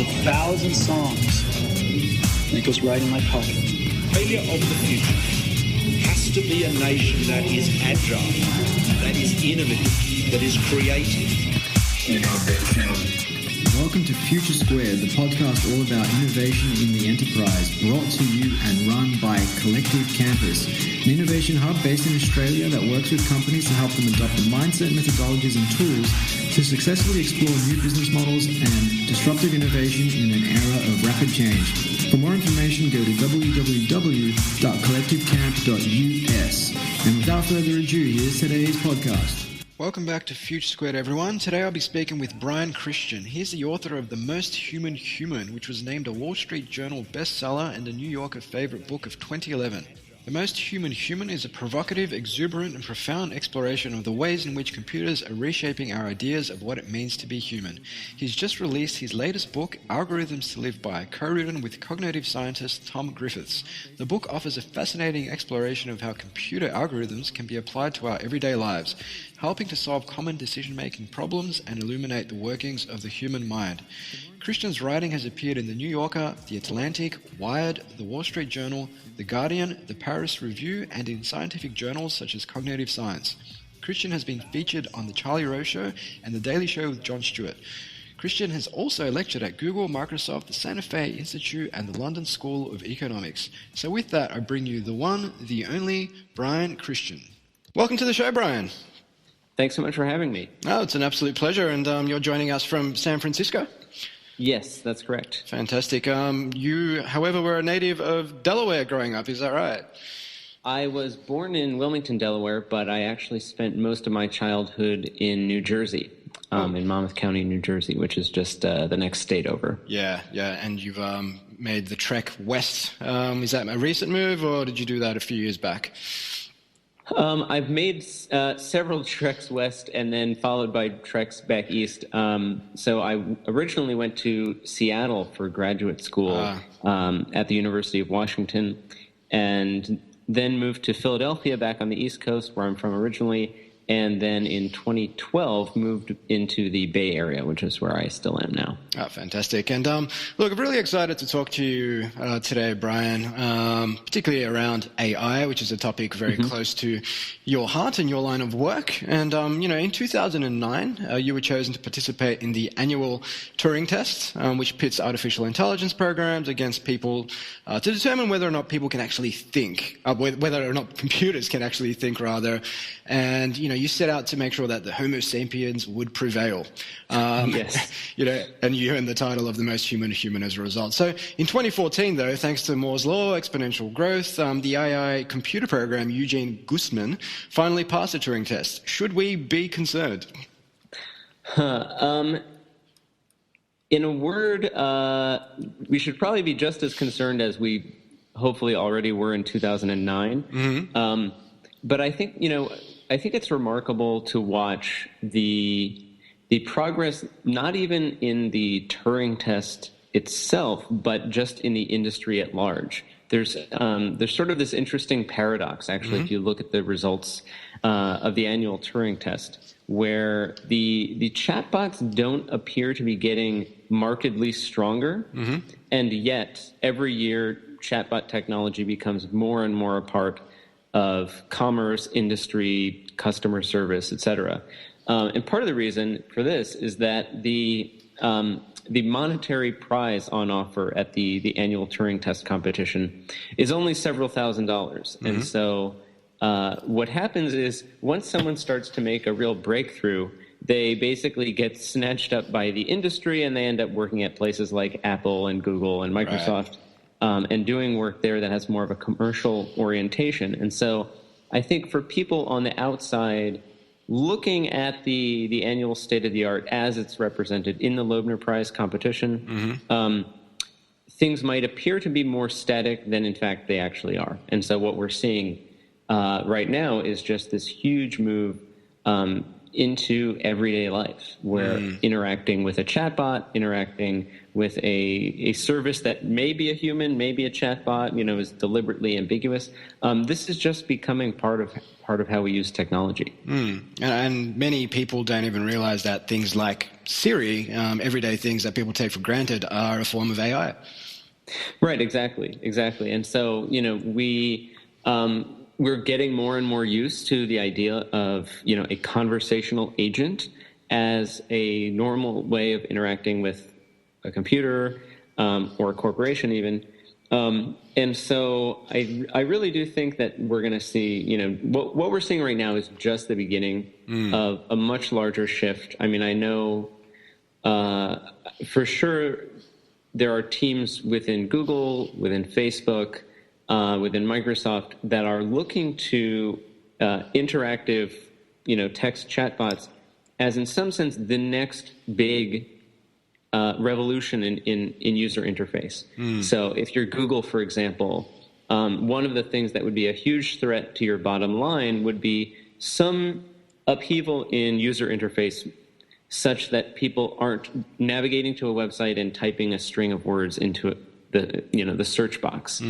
1,000 songs. And it goes right in my pocket. Failure of the future has to be a nation that is agile, that is innovative, that is creative. Welcome to Future², the podcast all about innovation in the enterprise, brought to you and run by Collective Campus, an innovation hub based in Australia that works with companies to help them adopt the mindset, methodologies and tools to successfully explore new business models and disruptive innovation in an era of rapid change. For more information, go to www.collectivecamp.us. And without further ado, here's today's podcast. Welcome back to Future², everyone. Today I'll be speaking with Brian Christian. He's the author of The Most Human, which was named a Wall Street Journal bestseller and a New Yorker favorite book of 2011. The Most Human is a provocative, exuberant, and profound exploration of the ways in which computers are reshaping our ideas of what it means to be human. He's just released his latest book, Algorithms to Live By, co-written with cognitive scientist Tom Griffiths. The book offers a fascinating exploration of how computer algorithms can be applied to our everyday lives, helping to solve common decision-making problems and illuminate the workings of the human mind. Christian's writing has appeared in The New Yorker, The Atlantic, Wired, The Wall Street Journal, The Guardian, The Paris Review, and in scientific journals such as Cognitive Science. Christian has been featured on The Charlie Rose Show and The Daily Show with Jon Stewart. Christian has also lectured at Google, Microsoft, the Santa Fe Institute, and the London School of Economics. So with that, I bring you the one, the only, Brian Christian. Welcome to the show, Brian. Thanks so much for having me. Oh, it's an absolute pleasure, and you're joining us from San Francisco? Yes, that's correct. Fantastic. You, however, were a native of Delaware growing up, is that right? I was born in Wilmington, Delaware, but I actually spent most of my childhood in New Jersey, in Monmouth County, New Jersey, which is just the next state over. Yeah, and you've made the trek west. Is that a recent move, or did you do that a few years back? I've made several treks west and then followed by treks back east. So I originally went to Seattle for graduate school at the University of Washington, and then moved to Philadelphia back on the East Coast, where I'm from originally, and then in 2012 moved into the Bay Area, which is where I still am now. Oh, fantastic. And look, I'm really excited to talk to you today, Brian, particularly around AI, which is a topic very close to your heart and your line of work. And, in 2009, you were chosen to participate in the annual Turing test, which pits artificial intelligence programs against people to determine whether or not people can actually think, whether or not computers can actually think, rather. And, you set out to make sure that the Homo sapiens would prevail. Yes. And you earned the title of the most human as a result. So in 2014, though, thanks to Moore's Law, exponential growth, the AI computer program Eugene Guzman finally passed the Turing test. Should we be concerned? In a word, we should probably be just as concerned as we hopefully already were in 2009. But I think, I think it's remarkable to watch the progress, not even in the Turing test itself, but just in the industry at large. There's sort of this interesting paradox, actually, if you look at the results of the annual Turing test, where the chatbots don't appear to be getting markedly stronger, and yet every year chatbot technology becomes more and more a part of commerce, industry, customer service, etc. And part of the reason for this is that the monetary prize on offer at the annual Turing test competition is only several $1,000s. And so what happens is once someone starts to make a real breakthrough, they basically get snatched up by the industry and they end up working at places like Apple and Google and Microsoft. Right. And doing work there that has more of a commercial orientation. And so I think for people on the outside looking at the annual state of the art as it's represented in the Loebner Prize competition, things might appear to be more static than in fact they actually are. And so what we're seeing right now is just this huge move into everyday life, where interacting with a chatbot, interacting with a service that may be a human, maybe a chatbot, is deliberately ambiguous. This is just becoming part of how we use technology. And many people don't even realize that things like Siri, everyday things that people take for granted, are a form of AI. Right, exactly. And so, we're getting more and more used to the idea of, a conversational agent as a normal way of interacting with a computer or a corporation even. And so I really do think that we're going to see, what we're seeing right now is just the beginning of a much larger shift. I mean, I know for sure there are teams within Google, within Facebook, within Microsoft that are looking to interactive, text chatbots as, in some sense, the next big revolution in user interface. So if you're Google, for example, one of the things that would be a huge threat to your bottom line would be some upheaval in user interface such that people aren't navigating to a website and typing a string of words into the search box.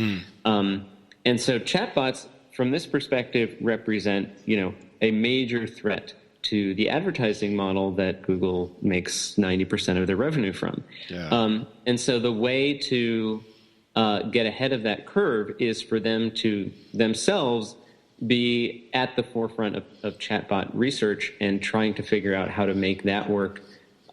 And so chatbots, from this perspective, represent, a major threat to the advertising model that Google makes 90% of their revenue from. Yeah. And so the way to get ahead of that curve is for them to themselves be at the forefront of chatbot research and trying to figure out how to make that work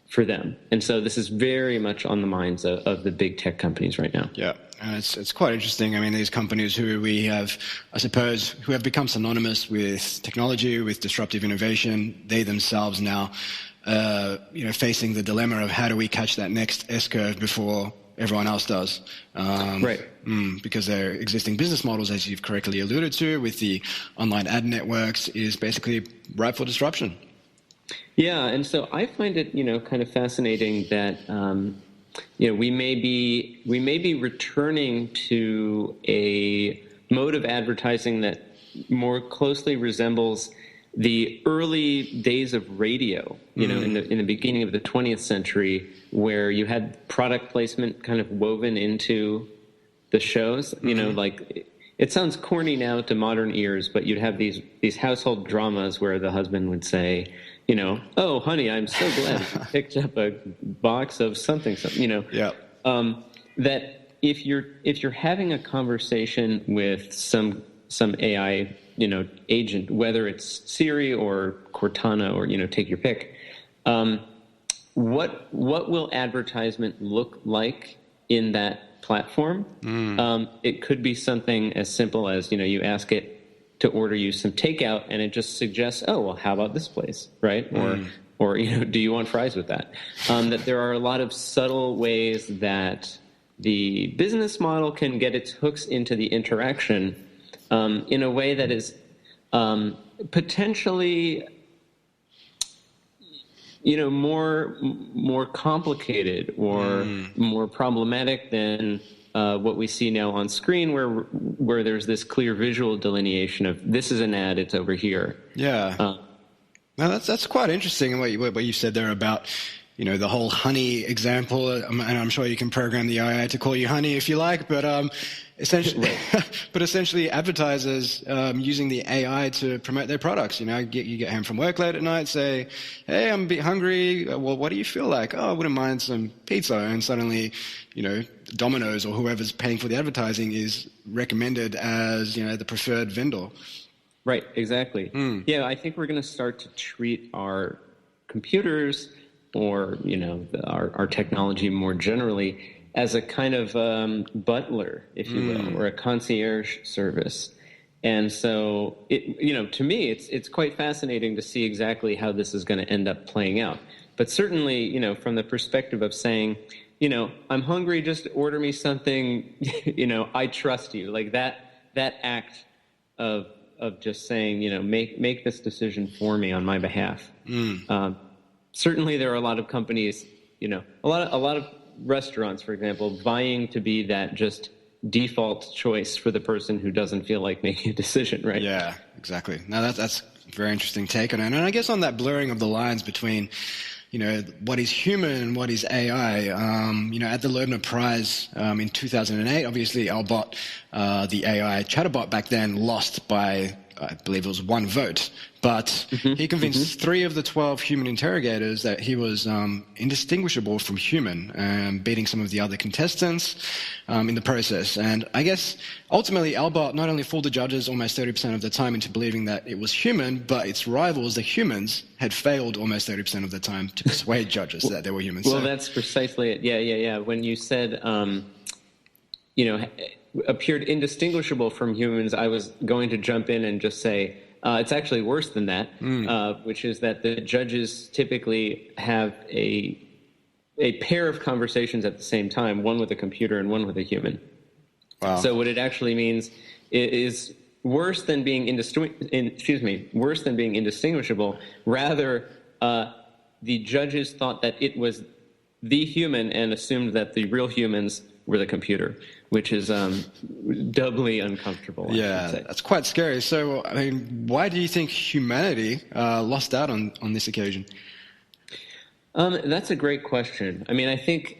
for them. And so this is very much on the minds of the big tech companies right now. Yeah. And it's quite interesting. I mean, these companies who we have, I suppose, who have become synonymous with technology, with disruptive innovation, they themselves now, facing the dilemma of how do we catch that next S-curve before everyone else does. Right. Because their existing business models, as you've correctly alluded to, with the online ad networks, is basically ripe for disruption. Yeah, and so I find it, kind of fascinating that, we may be returning to a mode of advertising that more closely resembles the early days of radio, in the beginning of the 20th century, where you had product placement kind of woven into the shows. Like it sounds corny now to modern ears, but you'd have these household dramas where the husband would say, oh, honey, I'm so glad you picked up a box of something. Yeah. That if you're having a conversation with some AI, agent, whether it's Siri or Cortana or, take your pick, what will advertisement look like in that platform? It could be something as simple as, you ask it to order you some takeout, and it just suggests, oh, well, how about this place, right? Or do you want fries with that? That there are a lot of subtle ways that the business model can get its hooks into the interaction in a way that is potentially, more complicated or more problematic than what we see now on screen, where there's this clear visual delineation of this is an ad, it's over here. Yeah. Now that's quite interesting, and what you said there about the whole honey example. And I'm sure you can program the AI to call you honey if you like, but essentially, advertisers using the AI to promote their products. You get home from work late at night, say, "Hey, I'm a bit hungry. Well, what do you feel like? Oh, I wouldn't mind some pizza." And suddenly, Domino's or whoever's paying for the advertising is recommended as the preferred vendor. Right. Exactly. Yeah, I think we're going to start to treat our computers or our technology more generally as a kind of butler, if you will, or a concierge service. And so, to me, it's quite fascinating to see exactly how this is going to end up playing out. But certainly, from the perspective of saying, I'm hungry, just order me something, I trust you. Like that act of just saying, make this decision for me on my behalf. Certainly, there are a lot of companies, a lot of restaurants, for example, vying to be that just default choice for the person who doesn't feel like making a decision, right? Yeah, exactly. Now that's very interesting take on it. And I guess on that blurring of the lines between, what is human and what is AI, at the Loebner Prize in 2008, obviously Albot, the AI chatterbot back then, lost by, I believe it was 1 vote. But he convinced 3 of the 12 human interrogators that he was indistinguishable from human, beating some of the other contestants in the process. And I guess ultimately Albot not only fooled the judges almost 30% of the time into believing that it was human, but its rivals, the humans, had failed almost 30% of the time to persuade judges that they were humans. Well, that's precisely it. Yeah. When you said, appeared indistinguishable from humans, I was going to jump in and just say, it's actually worse than that, which is that the judges typically have a pair of conversations at the same time, one with a computer and one with a human. Wow. So what it actually means is worse than being worse than being indistinguishable. Rather, the judges thought that it was the human and assumed that the real humans were the computer, which is doubly uncomfortable. Yeah, that's quite scary. So, why do you think humanity lost out on this occasion? That's a great question. I think,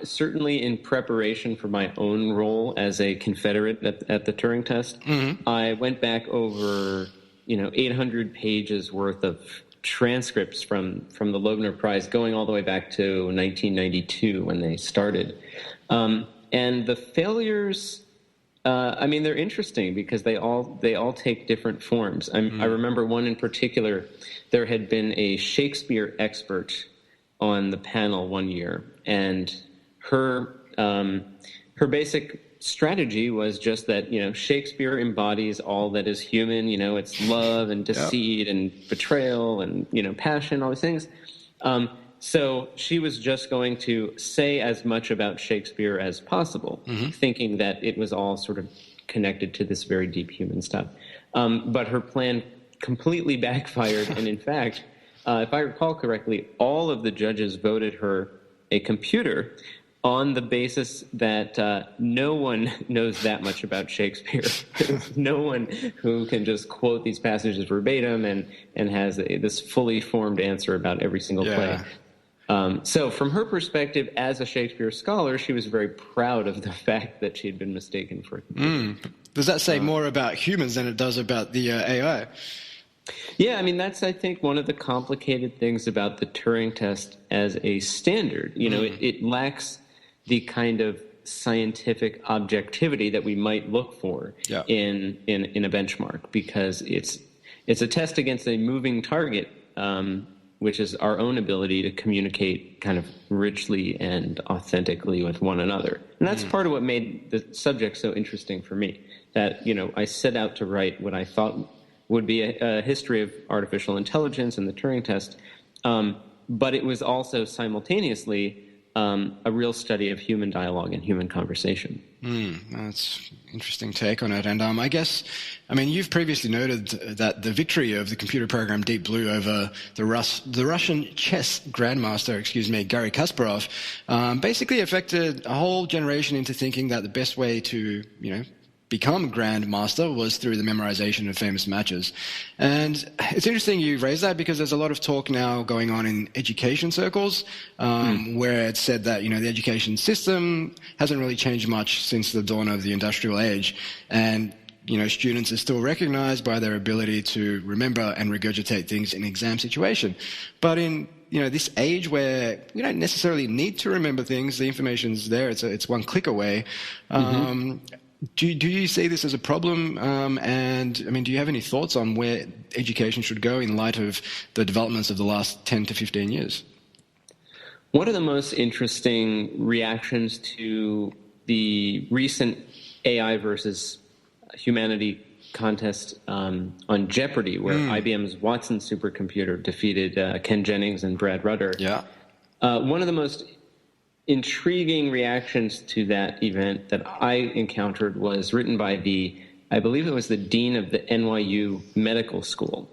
certainly in preparation for my own role as a Confederate at the Turing test, I went back over, 800 pages worth of transcripts from the Loebner Prize, going all the way back to 1992 when they started. And the failures, they're interesting because they all take different forms. I remember one in particular. There had been a Shakespeare expert on the panel one year, and her basic strategy was just that Shakespeare embodies all that is human. It's love and deceit and betrayal and passion, all these things. So she was just going to say as much about Shakespeare as possible, thinking that it was all sort of connected to this very deep human stuff. But her plan completely backfired, and in fact, if I recall correctly, all of the judges voted her a computer on the basis that no one knows that much about Shakespeare. There's no one who can just quote these passages verbatim and has this fully formed answer about every single play. So from her perspective as a Shakespeare scholar, she was very proud of the fact that she had been mistaken for a computer. Does that say more about humans than it does about the AI? Yeah, that's, I think, one of the complicated things about the Turing test as a standard. It lacks the kind of scientific objectivity that we might look for in a benchmark, because it's a test against a moving target, which is our own ability to communicate kind of richly and authentically with one another. And that's part of what made the subject so interesting for me, that, I set out to write what I thought would be a history of artificial intelligence and the Turing test, but it was also simultaneously a real study of human dialogue and human conversation. That's an interesting take on it. And I guess, you've previously noted that the victory of the computer program Deep Blue over the Russian chess grandmaster, Garry Kasparov, basically affected a whole generation into thinking that the best way to, become grandmaster was through the memorization of famous matches. And it's interesting you raise that, because there's a lot of talk now going on in education circles where it's said that, the education system hasn't really changed much since the dawn of the industrial age. And, students are still recognized by their ability to remember and regurgitate things in an exam situation. But in this age where you don't necessarily need to remember things, the information's there, it's one click away. Do you see this as a problem? And do you have any thoughts on where education should go in light of the developments of the last 10 to 15 years? One of the most interesting reactions to the recent AI versus humanity contest on Jeopardy, where IBM's Watson supercomputer defeated Ken Jennings and Brad Rutter. Yeah. One of the most intriguing reactions to that event that I encountered was written by I believe it was the dean of the NYU Medical School.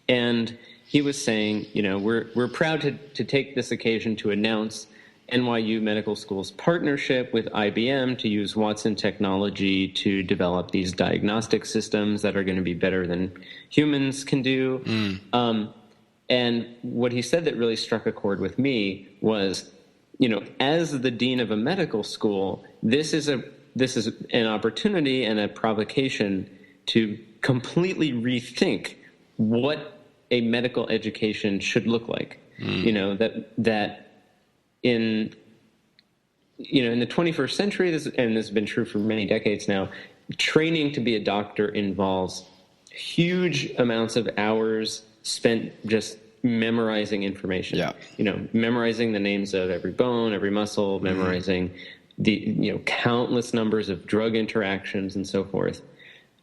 And he was saying, we're proud to take this occasion to announce NYU Medical School's partnership with IBM to use Watson technology to develop these diagnostic systems that are going to be better than humans can do. And what he said that really struck a chord with me was, as the dean of a medical school, this is an opportunity and a provocation to completely rethink what a medical education should look like. That in the 21st century, and this has been true for many decades now, training to be a doctor involves huge amounts of hours spent just memorizing information. Memorizing the names of every bone, every muscle, memorizing the countless numbers of drug interactions and so forth.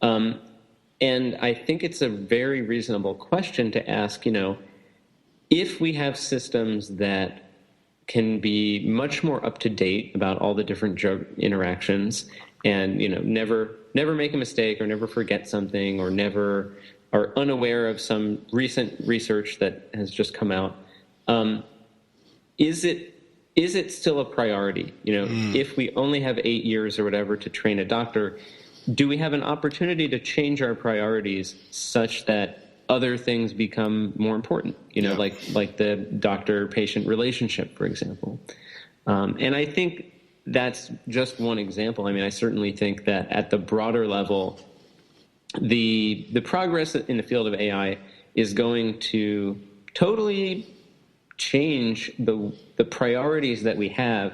And I think it's a very reasonable question to ask, if we have systems that can be much more up to date about all the different drug interactions and, never make a mistake or never forget something or never are unaware of some recent research that has just come out. Is it still a priority? If we only have 8 years or whatever to train a doctor, do we have an opportunity to change our priorities such that other things become more important? Like the doctor-patient relationship, for example. And I think that's just one example. I certainly think that at the broader level, the progress in the field of AI is going to totally change the priorities that we have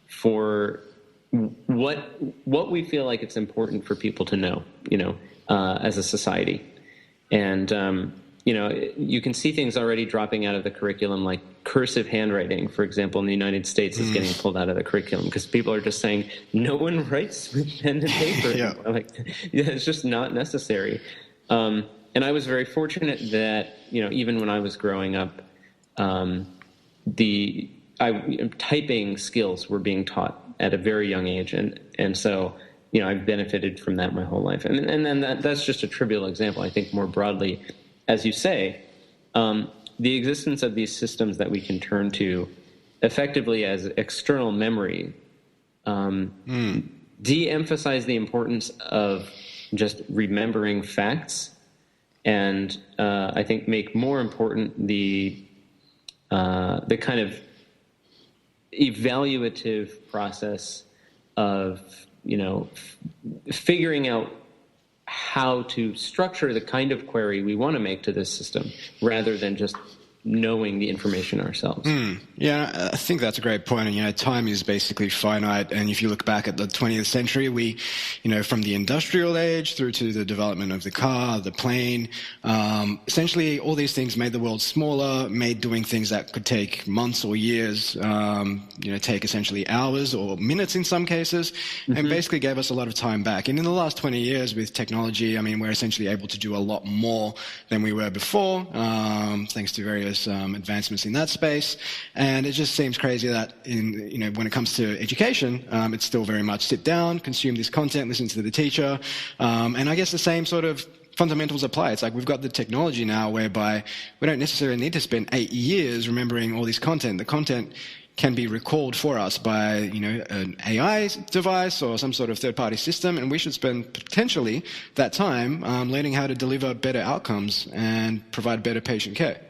for what we feel like it's important for people to know, as a society. And, you can see things already dropping out of the curriculum, like cursive handwriting, for example, in the United States is getting pulled out of the curriculum because people are just saying, no one writes with pen and paper. It's just not necessary. And I was very fortunate that, even when I was growing up, typing skills were being taught at a very young age. And so, I've benefited from that my whole life. And then that's just a trivial example. I think more broadly, as you say, the existence of these systems that we can turn to effectively as external memory de-emphasize the importance of just remembering facts and I think make more important the kind of evaluative process of figuring out how to structure the kind of query we want to make to this system rather than just knowing the information ourselves. Yeah, I think that's a great point. And, time is basically finite. And if you look back at the 20th century, we, from the industrial age through to the development of the car, the plane, essentially all these things made the world smaller, made doing things that could take months or years, take essentially hours or minutes in some cases, and basically gave us a lot of time back. And in the last 20 years with technology, we're essentially able to do a lot more than we were before, thanks to various advancements in that space. And it just seems crazy that when it comes to education, it's still very much sit down, consume this content, listen to the teacher. And I guess the same sort of fundamentals apply. It's like we've got the technology now whereby we don't necessarily need to spend 8 years remembering all this content. The content can be recalled for us by, an AI device or some sort of third-party system, and we should spend potentially that time learning how to deliver better outcomes and provide better patient care.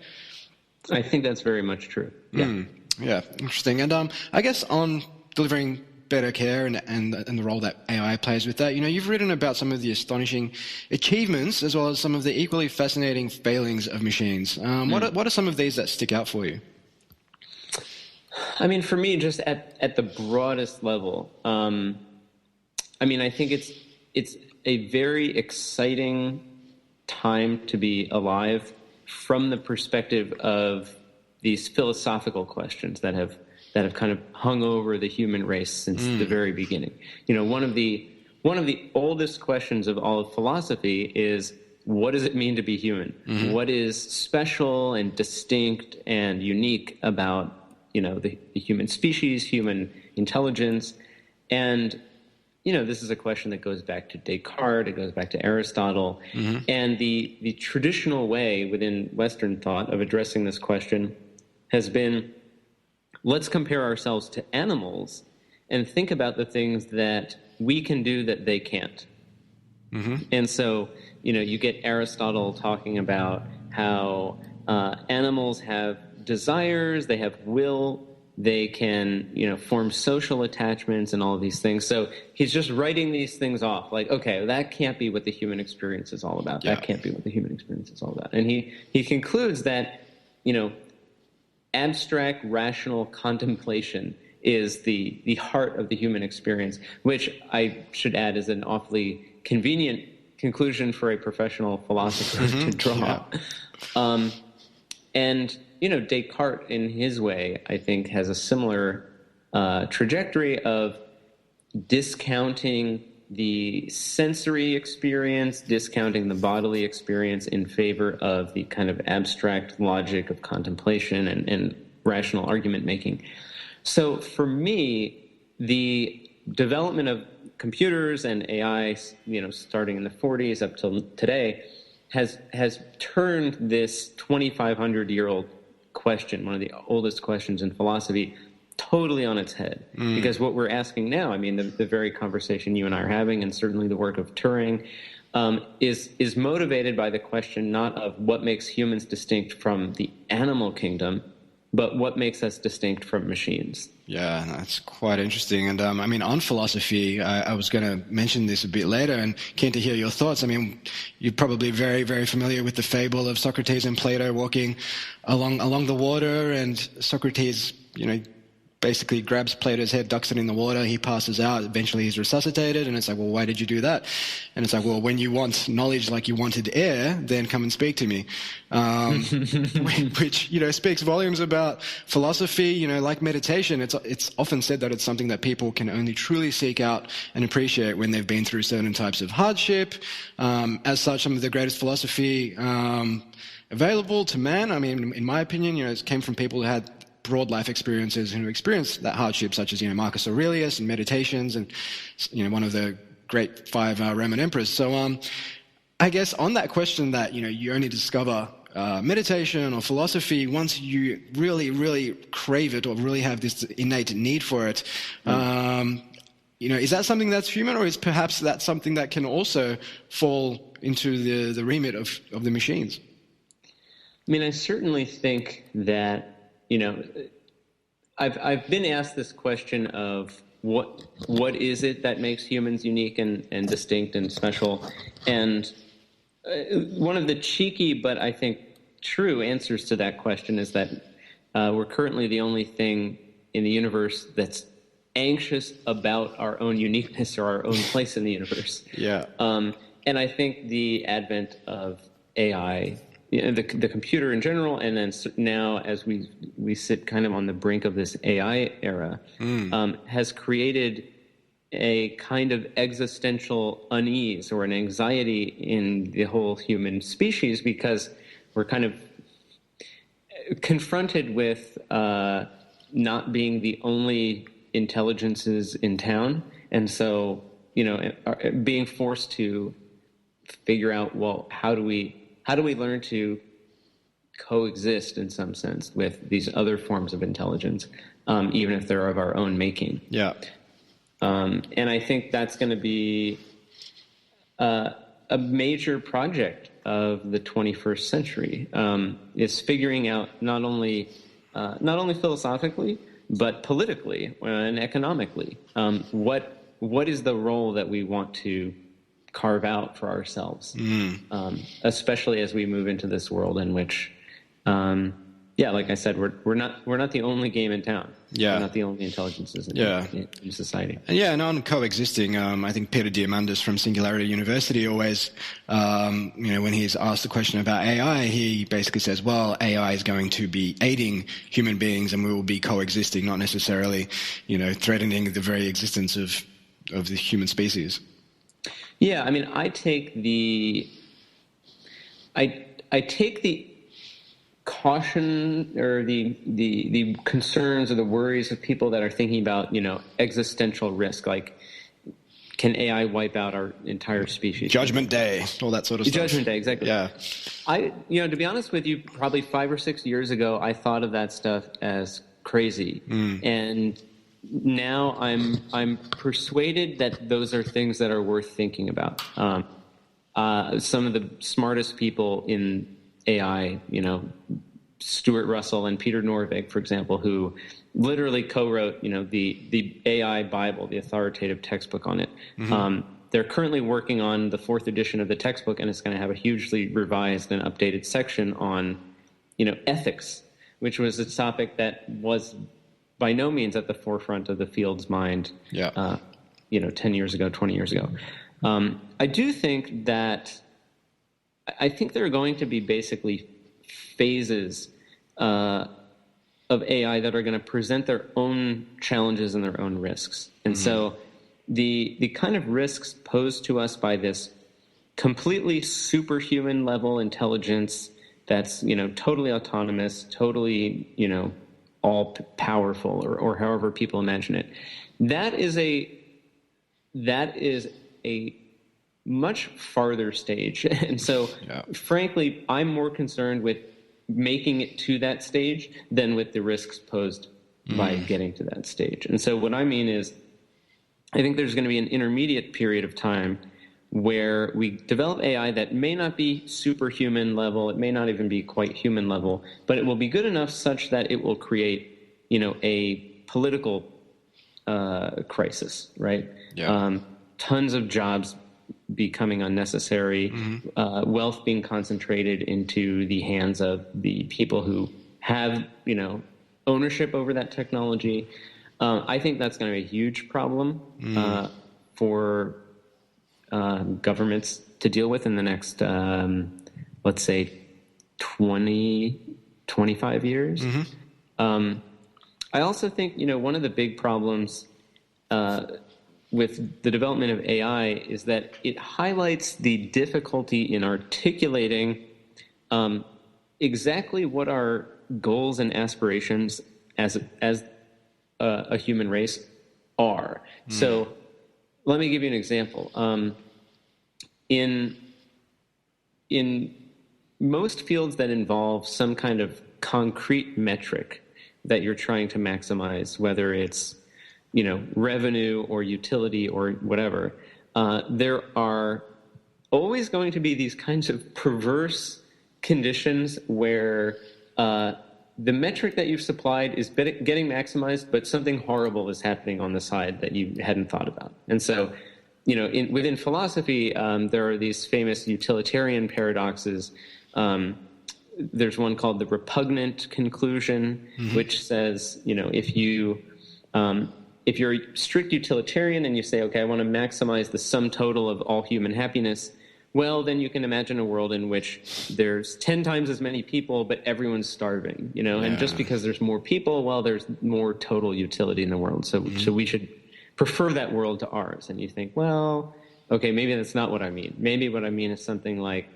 I think that's very much true. Yeah. Yeah, interesting. And I guess on delivering better care and the role that AI plays with that, you've written about some of the astonishing achievements as well as some of the equally fascinating failings of machines. What are some of these that stick out for you? For me, just at the broadest level, I think it's a very exciting time to be alive from the perspective of these philosophical questions that have kind of hung over the human race since the very beginning. One of the oldest questions of all of philosophy is, what does it mean to be human? What is special and distinct and unique about the human species, human intelligence? And this is a question that goes back to Descartes, it goes back to Aristotle, and the traditional way within Western thought of addressing this question has been let's compare ourselves to animals and think about the things that we can do that they can't. And so, you get Aristotle talking about how animals have desires, they have will, they can, form social attachments and all of these things. So he's just writing these things off like, okay, that can't be what the human experience is all about. That can't be what the human experience is all about. And he concludes that, abstract rational contemplation is the heart of the human experience, which I should add is an awfully convenient conclusion for a professional philosopher to draw. And, Descartes, in his way, I think, has a similar trajectory of discounting the sensory experience, discounting the bodily experience in favor of the kind of abstract logic of contemplation and rational argument making. So for me, the development of computers and AI, starting in the 40s up till today, has turned this 2,500-year-old question, one of the oldest questions in philosophy, totally on its head. Because what we're asking now, the very conversation you and I are having, and certainly the work of Turing, is motivated by the question not of what makes humans distinct from the animal kingdom, but what makes us distinct from machines. Yeah, that's quite interesting. And on philosophy, I was going to mention this a bit later and keen to hear your thoughts. You're probably very, very familiar with the fable of Socrates and Plato walking along the water, and Socrates, basically grabs Plato's head, ducks it in the water, he passes out, eventually he's resuscitated, and it's like, well, why did you do that? And it's like, well, when you want knowledge like you wanted air, then come and speak to me. Which, speaks volumes about philosophy, like meditation. It's often said that it's something that people can only truly seek out and appreciate when they've been through certain types of hardship. As such, some of the greatest philosophy available to man, in my opinion, it came from people who had broad life experiences and who experienced that hardship, such as, Marcus Aurelius and Meditations and, one of the great 5 Roman emperors. So I guess on that question that, you only discover meditation or philosophy once you really, really crave it or really have this innate need for it, is that something that's human, or is perhaps that something that can also fall into the remit of the machines? I certainly think that I've been asked this question of what is it that makes humans unique and distinct and special, and one of the cheeky but I think true answers to that question is that we're currently the only thing in the universe that's anxious about our own uniqueness or our own place in the universe. Yeah. And I think the advent of AI, the computer in general, and then now as we sit kind of on the brink of this AI era, has created a kind of existential unease or an anxiety in the whole human species, because we're kind of confronted with not being the only intelligences in town, and so being forced to figure out, well, how do we learn to coexist in some sense with these other forms of intelligence, even if they're of our own making? Yeah. And I think that's going to be a major project of the 21st century, is figuring out not only philosophically, but politically and economically, what is the role that we want to carve out for ourselves, especially as we move into this world in which, like I said, we're not the only game in town. Yeah, we're not the only intelligences in society. And on coexisting, I think Peter Diamandis from Singularity University always, when he's asked the question about AI, he basically says, well, AI is going to be aiding human beings, and we will be coexisting, not necessarily, threatening the very existence of the human species. Yeah, I take the caution or the concerns or the worries of people that are thinking about, existential risk, like, can AI wipe out our entire species? Judgment Day, all that sort of stuff. Judgment Day, exactly. Yeah. To be honest with you, probably 5 or 6 years ago, I thought of that stuff as crazy. And now I'm persuaded that those are things that are worth thinking about. Some of the smartest people in AI, Stuart Russell and Peter Norvig, for example, who literally co-wrote, the AI Bible, the authoritative textbook on it. They're currently working on the 4th edition of the textbook, and it's going to have a hugely revised and updated section on, ethics, which was a topic that was by no means at the forefront of the field's mind, 10 years ago, 20 years ago. I do think that I think there are going to be basically phases of AI that are going to present their own challenges and their own risks. And so the kind of risks posed to us by this completely superhuman level intelligence that's, totally autonomous, totally, all powerful, or however people imagine it, that is a much farther stage. And so, frankly, I'm more concerned with making it to that stage than with the risks posed by getting to that stage. And so what I mean is, I think there's going to be an intermediate period of time where we develop AI that may not be superhuman level, it may not even be quite human level, but it will be good enough such that it will create, a political crisis, right? Tons of jobs becoming unnecessary, wealth being concentrated into the hands of the people who have, ownership over that technology. I think that's going to be a huge problem for governments to deal with in the next, let's say, 20, 25 years. I also think, one of the big problems with the development of AI is that it highlights the difficulty in articulating exactly what our goals and aspirations as a human race are. So let me give you an example. In most fields that involve some kind of concrete metric that you're trying to maximize, whether it's revenue or utility or whatever, there are always going to be these kinds of perverse conditions where the metric that you've supplied is getting maximized, but something horrible is happening on the side that you hadn't thought about. And so, within philosophy, there are these famous utilitarian paradoxes. There's one called the repugnant conclusion, which says, if you're a strict utilitarian and you say, okay, I want to maximize the sum total of all human happiness, well, then you can imagine a world in which there's 10 times as many people, but everyone's starving, and just because there's more people, well, there's more total utility in the world. So we should prefer that world to ours. And you think, well, okay, maybe that's not what I mean. Maybe what I mean is something like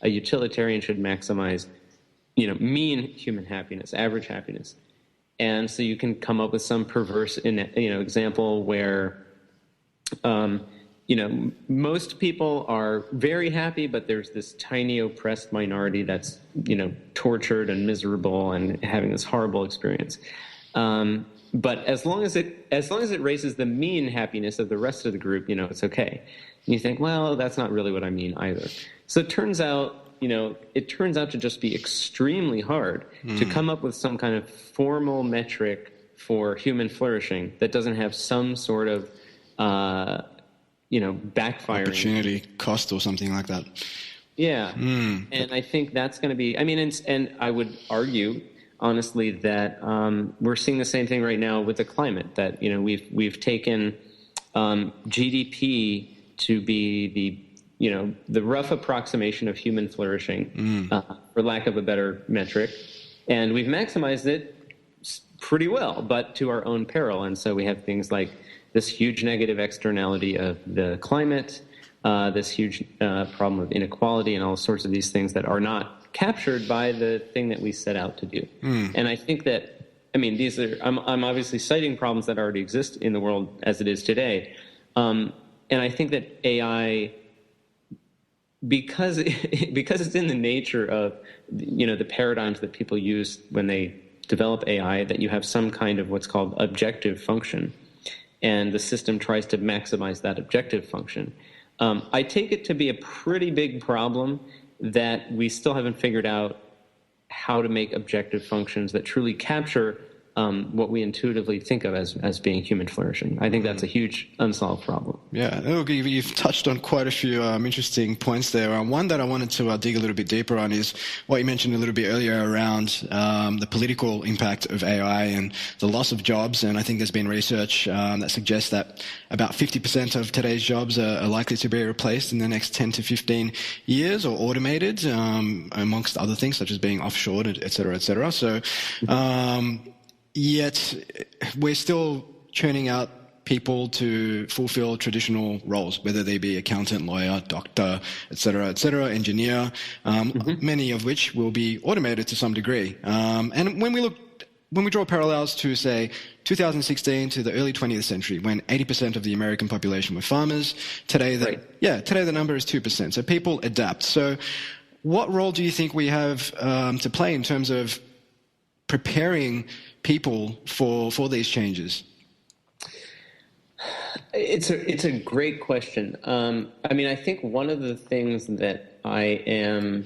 a utilitarian should maximize, mean human happiness, average happiness. And so you can come up with some perverse, example where, most people are very happy, but there's this tiny oppressed minority that's, tortured and miserable and having this horrible experience. But as long as it raises the mean happiness of the rest of the group, it's okay. And you think, well, that's not really what I mean either. So it turns out to just be extremely hard to come up with some kind of formal metric for human flourishing that doesn't have some sort of, backfiring. Opportunity cost or something like that. Yeah. And I think that's going to be, and I would argue, honestly, that we're seeing the same thing right now with the climate, that, we've taken GDP to be the rough approximation of human flourishing, for lack of a better metric. And we've maximized it pretty well, but to our own peril. And so we have things like this huge negative externality of the climate, this huge problem of inequality, and all sorts of these things that are not captured by the thing that we set out to do. And I think that, these are, I'm obviously citing problems that already exist in the world as it is today. And I think that AI, because it's in the nature of, the paradigms that people use when they develop AI that you have some kind of what's called objective function, and the system tries to maximize that objective function. I take it to be a pretty big problem that we still haven't figured out how to make objective functions that truly capture what we intuitively think of as being human flourishing. I think that's a huge unsolved problem. Yeah, you've touched on quite a few interesting points there. One that I wanted to dig a little bit deeper on is what you mentioned a little bit earlier around the political impact of AI and the loss of jobs. And I think there's been research that suggests that about 50% of today's jobs are likely to be replaced in the next 10 to 15 years or automated, amongst other things such as being offshored, et cetera, et cetera. So, yet we're still churning out people to fulfill traditional roles, whether they be accountant, lawyer, doctor, et cetera, engineer, many of which will be automated to some degree. And when we draw parallels to, say, 2016 to the early 20th century, when 80% of the American population were farmers, today the number is 2%. So people adapt. So what role do you think we have to play in terms of preparing people for these changes? It's a great question. I think one of the things that I am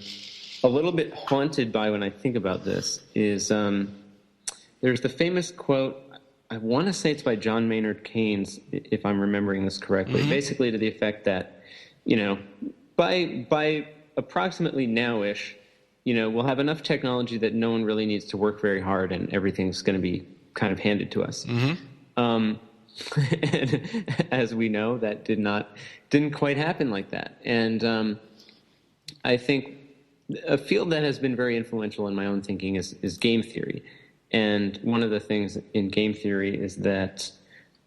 a little bit haunted by when I think about this is there's the famous quote, I want to say it's by John Maynard Keynes, if I'm remembering this correctly, basically to the effect that, by approximately now-ish, we'll have enough technology that no one really needs to work very hard and everything's going to be kind of handed to us. And as we know, that didn't quite happen like that. And I think a field that has been very influential in my own thinking is game theory. And one of the things in game theory is that,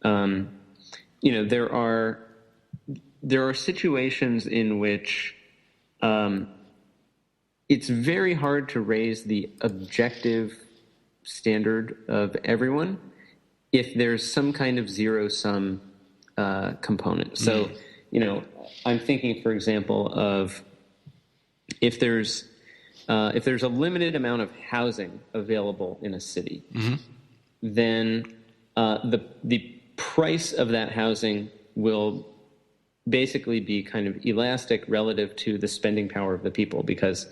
there are situations in which it's very hard to raise the objective standard of everyone if there's some kind of zero-sum component. So, I'm thinking, for example, of if there's a limited amount of housing available in a city, then the price of that housing will basically be kind of elastic relative to the spending power of the people, because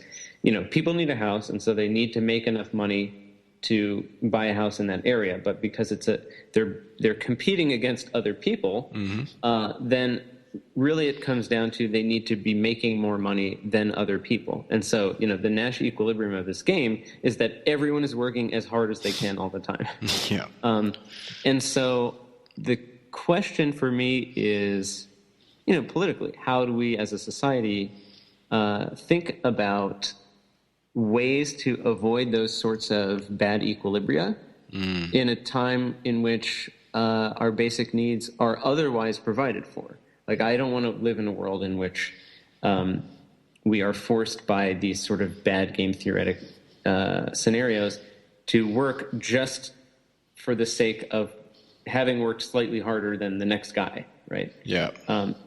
people need a house, and so they need to make enough money to buy a house in that area. But because they're competing against other people, then really it comes down to they need to be making more money than other people. And so the Nash equilibrium of this game is that everyone is working as hard as they can all the time. And so the question for me is, politically, how do we as a society think about ways to avoid those sorts of bad equilibria in a time in which our basic needs are otherwise provided for? Like, I don't want to live in a world in which we are forced by these sort of bad game theoretic scenarios to work just for the sake of having worked slightly harder than the next guy, right? Yeah.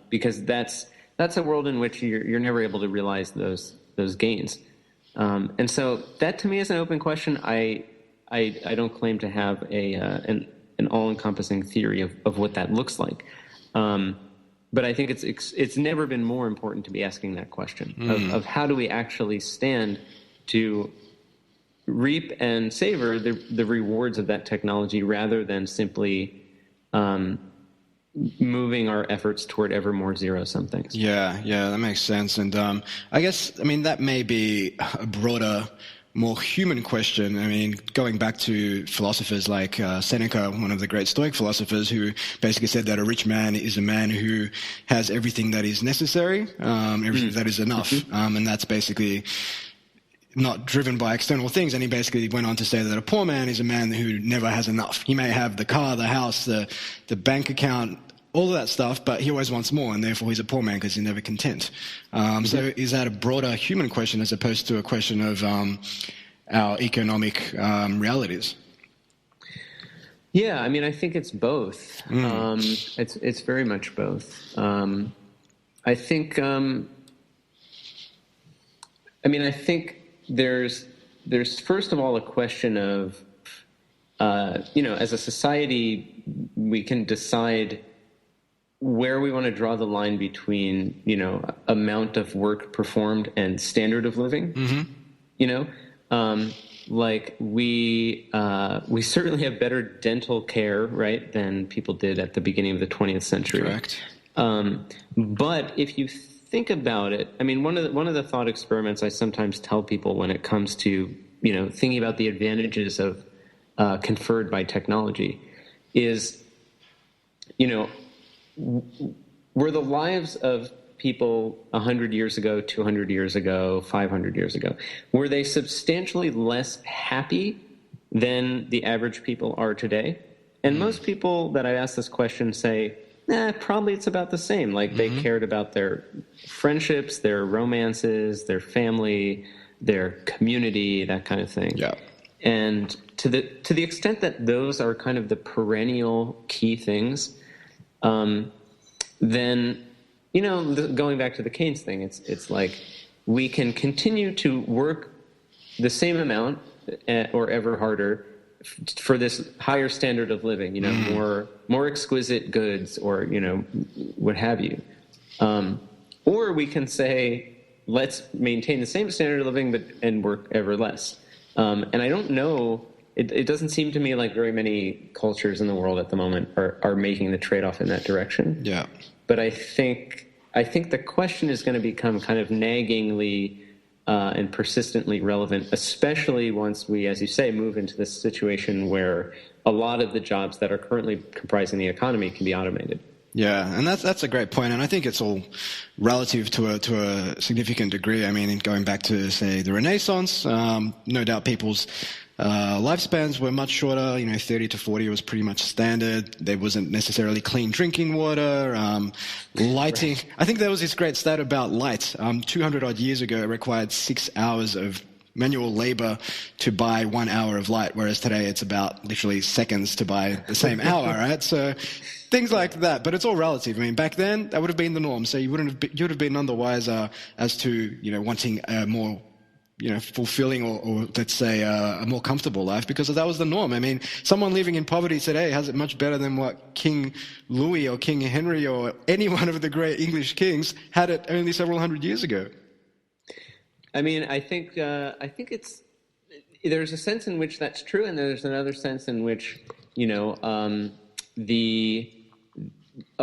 Because that's a world in which you're never able to realize those gains. And so that to me is an open question. I don't claim to have an all-encompassing theory of what that looks like. But I think it's never been more important to be asking that question of how do we actually stand to reap and savor the rewards of that technology rather than simply moving our efforts toward ever more zero-sum things. Yeah, that makes sense. And I guess, that may be a broader, more human question. Going back to philosophers like Seneca, one of the great Stoic philosophers, who basically said that a rich man is a man who has everything that is necessary, everything that is enough. And that's basically not driven by external things. And he basically went on to say that a poor man is a man who never has enough. He may have the car, the house, the bank account, all of that stuff, but he always wants more, and therefore he's a poor man because he's never content. So is that a broader human question as opposed to a question of our economic realities? Yeah, I think it's both. It's very much both. I think there's first of all a question of as a society, we can decide where we want to draw the line between, amount of work performed and standard of living. Like we certainly have better dental care, right, than people did at the beginning of the 20th century. Correct. But if you think about it, I mean, one of the thought experiments I sometimes tell people when it comes to, thinking about the advantages of conferred by technology is, were the lives of people 100 years ago, 200 years ago, 500 years ago, were they substantially less happy than the average people are today? And most people that I ask this question say, probably it's about the same. Like they cared about their friendships, their romances, their family, their community, that kind of thing. Yeah. And to the extent that those are kind of the perennial key things, then, going back to the Keynes thing, it's like we can continue to work the same amount or ever harder for this higher standard of living, more exquisite goods or, what have you. Or we can say, let's maintain the same standard of living and work ever less. And I don't know, it doesn't seem to me like very many cultures in the world at the moment are making the trade-off in that direction. Yeah. But I think the question is going to become kind of naggingly and persistently relevant, especially once we, as you say, move into this situation where a lot of the jobs that are currently comprising the economy can be automated. Yeah, and that's a great point, and I think it's all relative to a significant degree. I mean, going back to, say, the Renaissance, no doubt people's lifespans were much shorter. 30 to 40 was pretty much standard. There wasn't necessarily clean drinking water, lighting. Right. I think there was this great stat about light. 200 odd years ago, it required 6 hours of manual labor to buy 1 hour of light, whereas today it's about literally seconds to buy the same hour, right? So things like that, but it's all relative. I mean, back then that would have been the norm. So you would have been none the wiser as to wanting a more fulfilling or let's say a more comfortable life, because that was the norm. I mean, someone living in poverty today has it much better than what King Louis or King Henry or any one of the great English kings had it only several hundred years ago. I mean, I think it's there's a sense in which that's true, and there's another sense in which a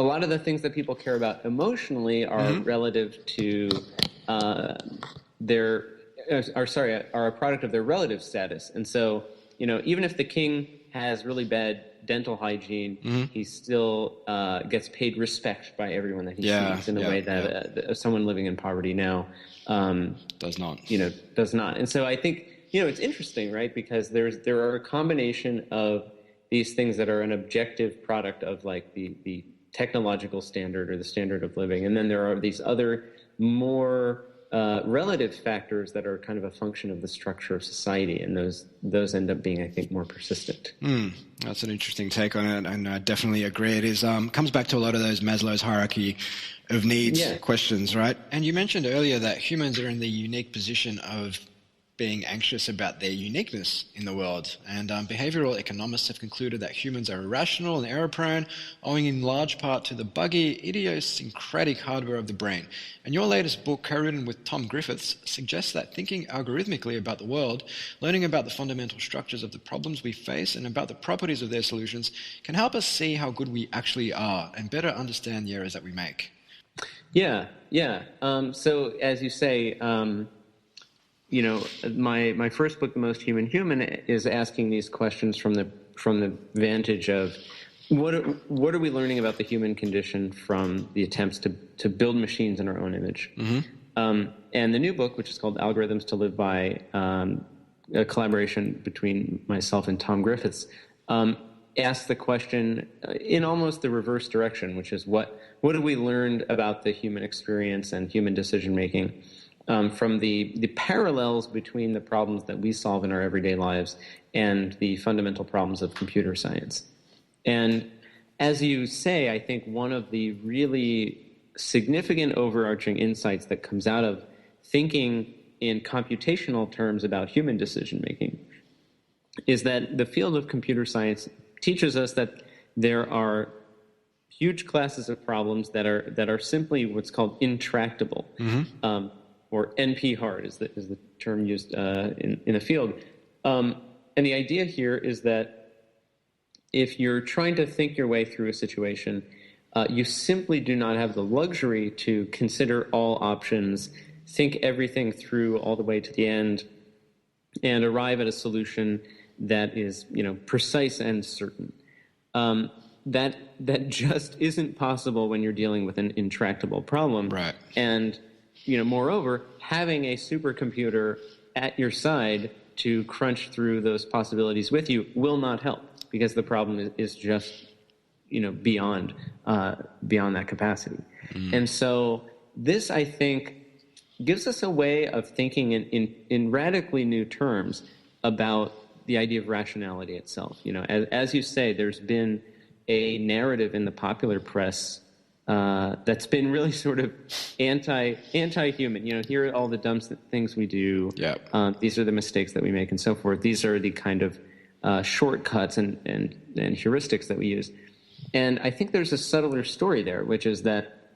lot of the things that people care about emotionally are relative to are a product of their relative status. And so, even if the king has really bad dental hygiene, he still gets paid respect by everyone that he sees in a way that someone living in poverty now does not. Does not. And so I think, it's interesting, right? Because there are a combination of these things that are an objective product of like the technological standard or the standard of living. And then there are these other more relative factors that are kind of a function of the structure of society, and those end up being, I think, more persistent. That's an interesting take on it, and I definitely agree. It is comes back to a lot of those Maslow's hierarchy of needs questions, right? And you mentioned earlier that humans are in the unique position of being anxious about their uniqueness in the world. And behavioral economists have concluded that humans are irrational and error-prone, owing in large part to the buggy, idiosyncratic hardware of the brain. And your latest book, co-written with Tom Griffiths, suggests that thinking algorithmically about the world, learning about the fundamental structures of the problems we face and about the properties of their solutions, can help us see how good we actually are and better understand the errors that we make. Yeah. So, as you say, my first book, The Most Human, is asking these questions from the vantage of what are we learning about the human condition from the attempts to build machines in our own image. And the new book, which is called Algorithms to Live By, a collaboration between myself and Tom Griffiths, asks the question in almost the reverse direction, which is what have we learned about the human experience and human decision making from the parallels between the problems that we solve in our everyday lives and the fundamental problems of computer science. And as you say, I think one of the really significant overarching insights that comes out of thinking in computational terms about human decision making is that the field of computer science teaches us that there are huge classes of problems that are simply what's called intractable, or NP hard is the term used in the field. And the idea here is that if you're trying to think your way through a situation, you simply do not have the luxury to consider all options, think everything through all the way to the end, and arrive at a solution that is, precise and certain. That just isn't possible when you're dealing with an intractable problem. Right. And, moreover, having a supercomputer at your side to crunch through those possibilities with you will not help, because the problem is just, beyond that capacity. And so this, I think, gives us a way of thinking in radically new terms about the idea of rationality itself. As you say, there's been a narrative in the popular press that's been really sort of anti-human. Here are all the dumb things we do. Yep. These are the mistakes that we make, and so forth. These are the kind of shortcuts and heuristics that we use. And I think there's a subtler story there, which is that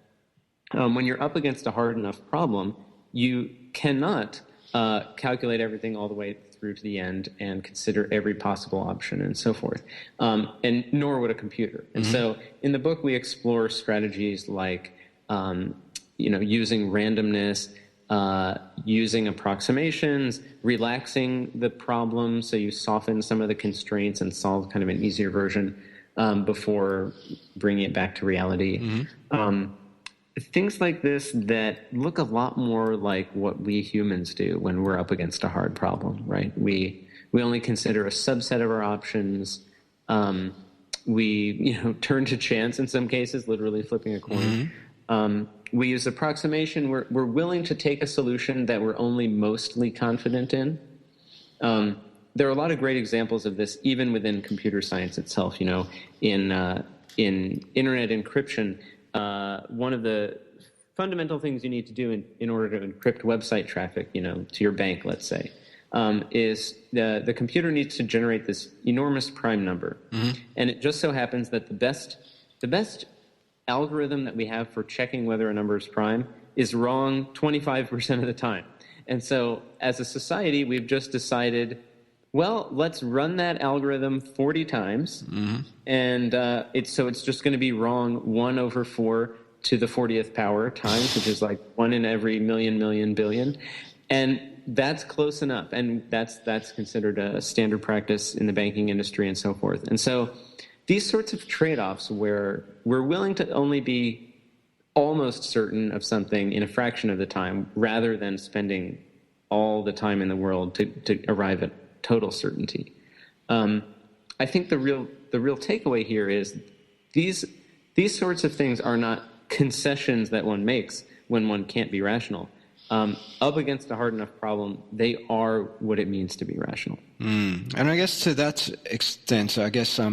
when you're up against a hard enough problem, you cannot calculate everything all the way through to the end and consider every possible option and so forth, and nor would a computer. And so in the book, we explore strategies like, using randomness, using approximations, relaxing the problem so you soften some of the constraints and solve kind of an easier version before bringing it back to reality. Things like this that look a lot more like what we humans do when we're up against a hard problem, right? We only consider a subset of our options. We turn to chance in some cases, literally flipping a coin. We use approximation. We're willing to take a solution that we're only mostly confident in. There are a lot of great examples of this, even within computer science itself. In internet encryption, one of the fundamental things you need to do in order to encrypt website traffic, to your bank, let's say, is the computer needs to generate this enormous prime number. And it just so happens that the best algorithm that we have for checking whether a number is prime is wrong 25% of the time. And so as a society, we've just decided, well, let's run that algorithm 40 times, and it's just going to be wrong 1/4 to the 40th power times, which is like 1 in every million, billion, and that's close enough, and that's considered a standard practice in the banking industry and so forth. And so these sorts of trade-offs where we're willing to only be almost certain of something in a fraction of the time, rather than spending all the time in the world to arrive at total certainty. I think the real takeaway here is these sorts of things are not concessions that one makes when one can't be rational. Up against a hard enough problem, they are what it means to be rational. And I guess to that extent,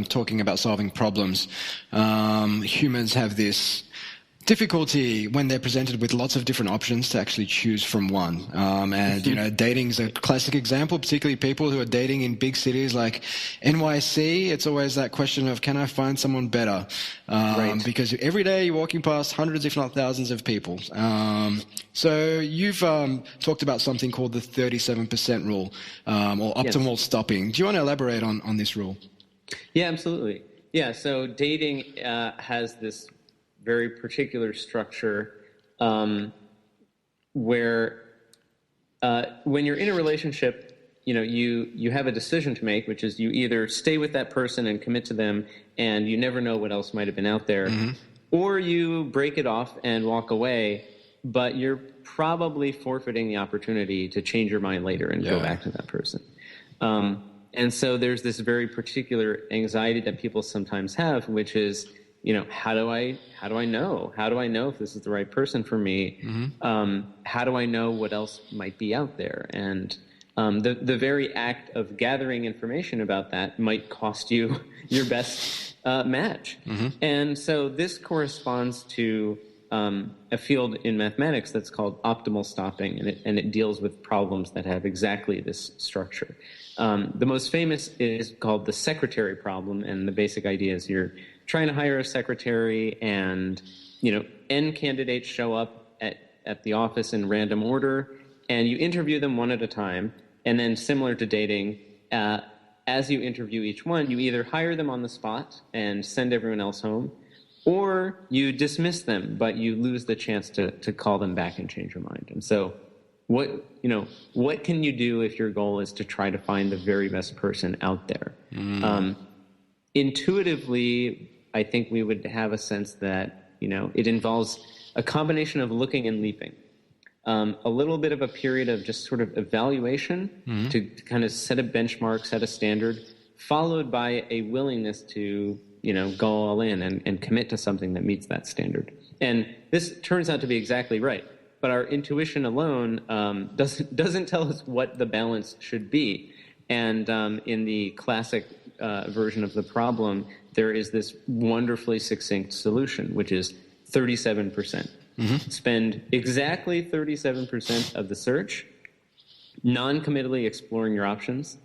talking about solving problems, humans have this difficulty when they're presented with lots of different options to actually choose from one. Dating is a classic example, particularly people who are dating in big cities like NYC. It's always that question of, can I find someone better? Right. Because every day you're walking past hundreds, if not thousands of people. So you've talked about something called the 37% rule, or optimal stopping. Do you want to elaborate on this rule? Yeah, absolutely. Yeah, so dating has this very particular structure where when you're in a relationship, you have a decision to make, which is you either stay with that person and commit to them and you never know what else might have been out there, or you break it off and walk away, but you're probably forfeiting the opportunity to change your mind later and go back to that person. And so there's this very particular anxiety that people sometimes have, which is, how do I know? How do I know if this is the right person for me? How do I know what else might be out there? And the very act of gathering information about that might cost you your best match. And so this corresponds to a field in mathematics that's called optimal stopping, and it deals with problems that have exactly this structure. The most famous is called the secretary problem, and the basic idea is you're trying to hire a secretary, and N candidates show up at the office in random order, and you interview them one at a time, and then similar to dating, as you interview each one, you either hire them on the spot and send everyone else home, or you dismiss them, but you lose the chance to call them back and change your mind. And so what can you do if your goal is to try to find the very best person out there? Intuitively, I think we would have a sense that, it involves a combination of looking and leaping. A little bit of a period of just sort of evaluation to kind of set a benchmark, set a standard, followed by a willingness to, go all in and commit to something that meets that standard. And this turns out to be exactly right. But our intuition alone doesn't tell us what the balance should be. And in the classic version of the problem, there is this wonderfully succinct solution, which is 37%. Spend exactly 37% of the search non-committally exploring your options,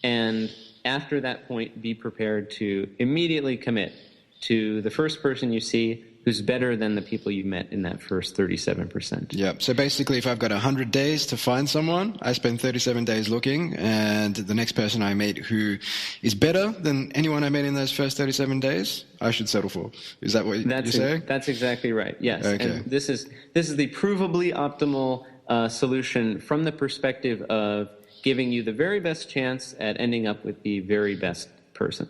and after that point, be prepared to immediately commit to the first person you see who's better than the people you met in that first 37%. Yeah. So basically, if I've got 100 days to find someone, I spend 37 days looking, and the next person I meet who is better than anyone I met in those first 37 days, I should settle for. Is that what you're saying? That's exactly right. Yes. Okay. And this is the provably optimal solution from the perspective of giving you the very best chance at ending up with the very best person.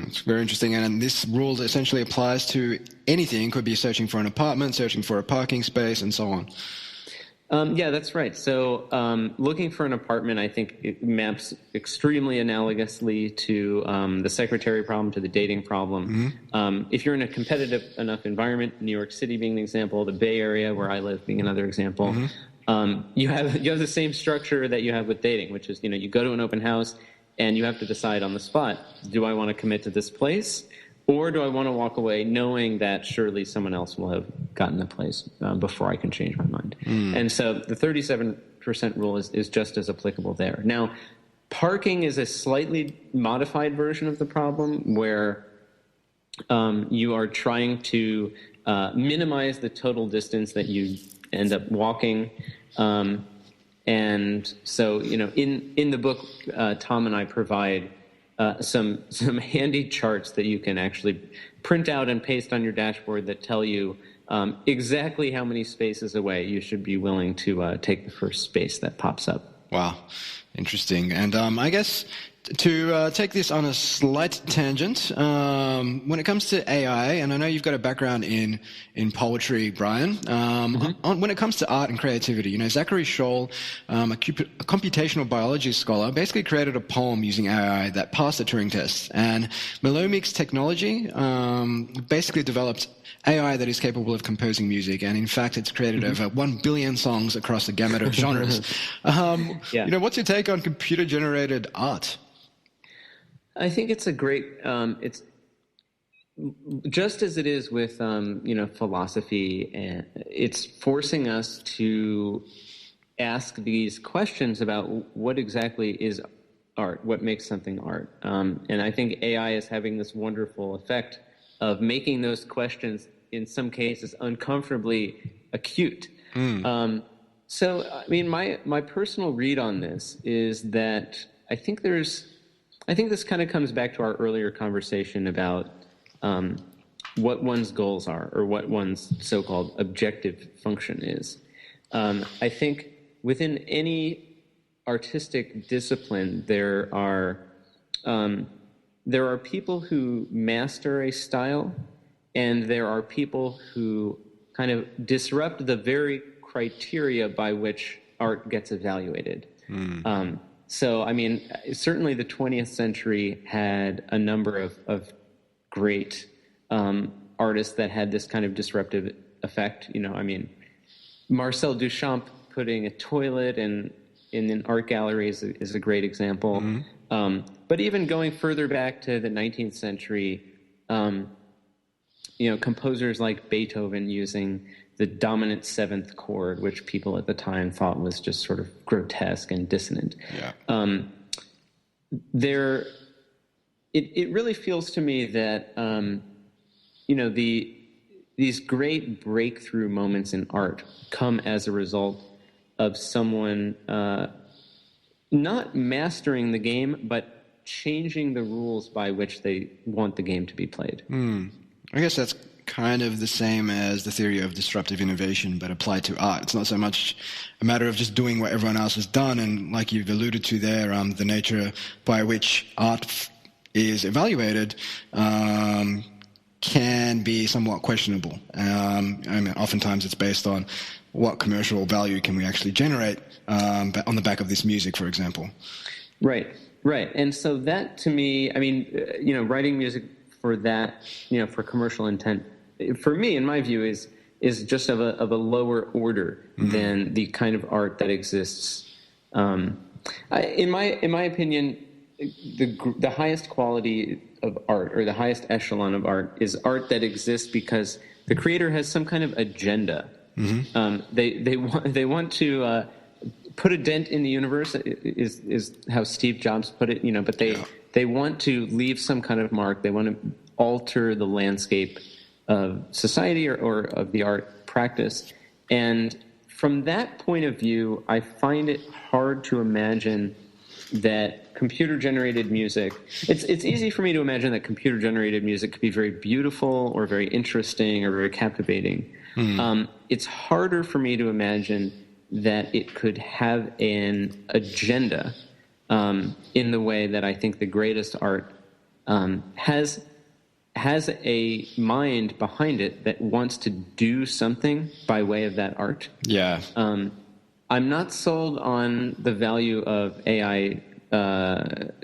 It's very interesting. And this rule essentially applies to anything. It could be searching for an apartment, searching for a parking space, and so on. Yeah, that's right. So looking for an apartment, I think it maps extremely analogously to the secretary problem, to the dating problem. If you're in a competitive enough environment, New York City being an example, the Bay Area where I live being another example, you have the same structure that you have with dating, which is, you go to an open house, and you have to decide on the spot, do I want to commit to this place, or do I want to walk away knowing that surely someone else will have gotten the place before I can change my mind? And so the 37% rule is just as applicable there. Now, parking is a slightly modified version of the problem where you are trying to minimize the total distance that you end up walking. And so, in the book, Tom and I provide some handy charts that you can actually print out and paste on your dashboard that tell you exactly how many spaces away you should be willing to take the first space that pops up. Wow, interesting. And I guess to take this on a slight tangent, when it comes to AI, and I know you've got a background in poetry, Brian, when it comes to art and creativity, Zachary Scholl, a computational biology scholar, basically created a poem using AI that passed the Turing test. And Melomic's technology basically developed AI that is capable of composing music, and in fact, it's created over 1 billion songs across the gamut of genres. What's your take on computer-generated art? I think it's a great. It's just as it is with philosophy, and it's forcing us to ask these questions about what exactly is art, what makes something art, and I think AI is having this wonderful effect of making those questions, in some cases, uncomfortably acute. So, I mean, my personal read on this is that I think this kind of comes back to our earlier conversation about what one's goals are, or what one's so-called objective function is. I think within any artistic discipline, there are people who master a style, and there are people who kind of disrupt the very criteria by which art gets evaluated. So, I mean, certainly the 20th century had a number of great artists that had this kind of disruptive effect. Marcel Duchamp putting a toilet in an art gallery is a great example. But even going further back to the 19th century, composers like Beethoven using the dominant seventh chord, which people at the time thought was just sort of grotesque and dissonant. Yeah. It really feels to me that these great breakthrough moments in art come as a result of someone not mastering the game, but changing the rules by which they want the game to be played. I guess that's kind of the same as the theory of disruptive innovation, but applied to art. It's not so much a matter of just doing what everyone else has done, and like you've alluded to there, the nature by which art is evaluated can be somewhat questionable. Oftentimes it's based on what commercial value can we actually generate on the back of this music, for example. Right. And so that, to me, writing music for that, for commercial intent, for me, in my view, is just of a lower order than the kind of art that exists. In my opinion, the highest quality of art, or the highest echelon of art, is art that exists because the creator has some kind of agenda. They want to put a dent in the universe, is how Steve Jobs put it. But they want to leave some kind of mark. They want to alter the landscape of society or of the art practice. And from that point of view, I find it hard to imagine that computer-generated music, it's easy for me to imagine that computer-generated music could be very beautiful or very interesting or very captivating. It's harder for me to imagine that it could have an agenda in the way that I think the greatest art has a mind behind it that wants to do something by way of that art. Yeah. I'm not sold on the value of AI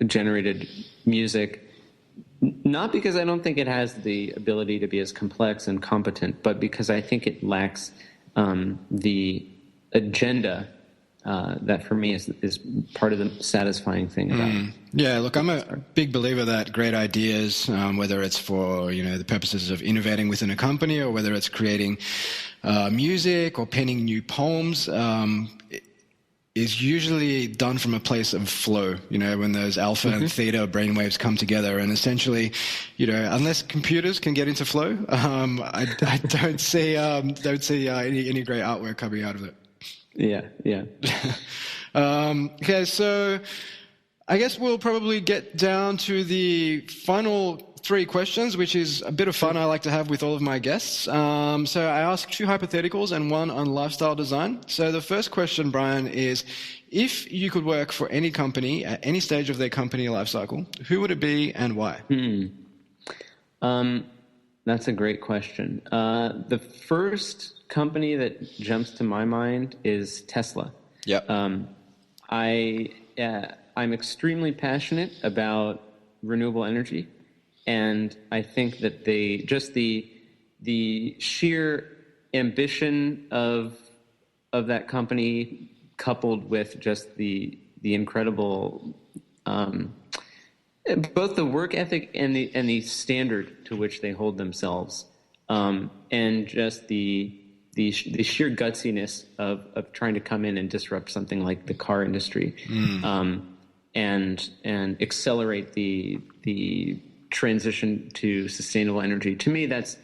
generated music, not because I don't think it has the ability to be as complex and competent, but because I think it lacks the agenda that for me is part of the satisfying thing about it. Yeah, look, I'm a big believer that great ideas, whether it's for the purposes of innovating within a company, or whether it's creating music or penning new poems, is usually done from a place of flow. When those alpha and theta brainwaves come together, and essentially, unless computers can get into flow, I don't see any great artwork coming out of it. Yeah. Okay, so I guess we'll probably get down to the final 3 questions, which is a bit of fun I like to have with all of my guests. So I ask 2 hypotheticals and 1 on lifestyle design. So the first question, Brian, is if you could work for any company at any stage of their company life cycle, who would it be and why? That's a great question. The first company that jumps to my mind is Tesla. Yep. I'm extremely passionate about renewable energy, and I think that the sheer ambition of that company, coupled with just the incredible both the work ethic and the standard to which they hold themselves, and just the sheer gutsiness of trying to come in and disrupt something like the car industry, and accelerate the transition to sustainable energy. To me, that's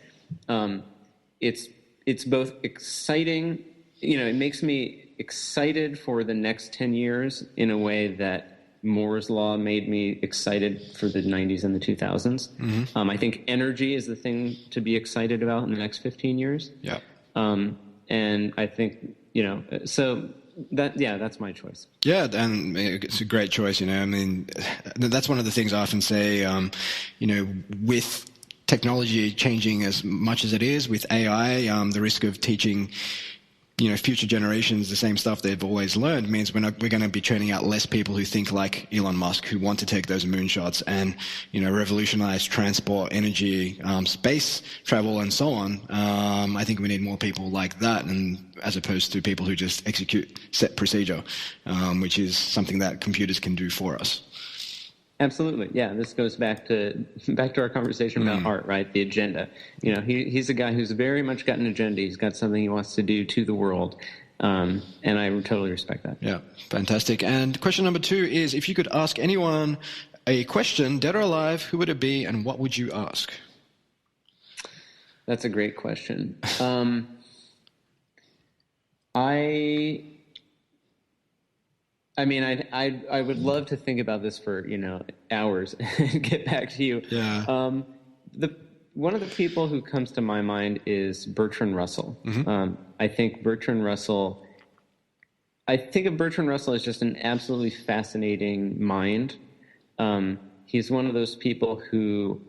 it's both exciting. It makes me excited for the next 10 years in a way that Moore's Law made me excited for the 90s and the 2000s. I think energy is the thing to be excited about in the next 15 years. Yeah. And I think, so that's my choice. Yeah, and it's a great choice, that's one of the things I often say, with technology changing as much as it is, with AI, the risk of teaching future generations the same stuff they've always learned means we're going to be churning out less people who think like Elon Musk, who want to take those moonshots and revolutionize transport, energy, space travel, and so on. I think we need more people like that, and as opposed to people who just execute set procedure, which is something that computers can do for us. Absolutely. Yeah, this goes back to our conversation about art, right? The agenda. He's a guy who's very much got an agenda. He's got something he wants to do to the world. And I totally respect that. Yeah, fantastic. And question number 2 is, if you could ask anyone a question, dead or alive, who would it be and what would you ask? That's a great question. I mean, I would love to think about this for, hours and get back to you. Yeah. One of the people who comes to my mind is Bertrand Russell. I think of Bertrand Russell as just an absolutely fascinating mind. He's one of those people who,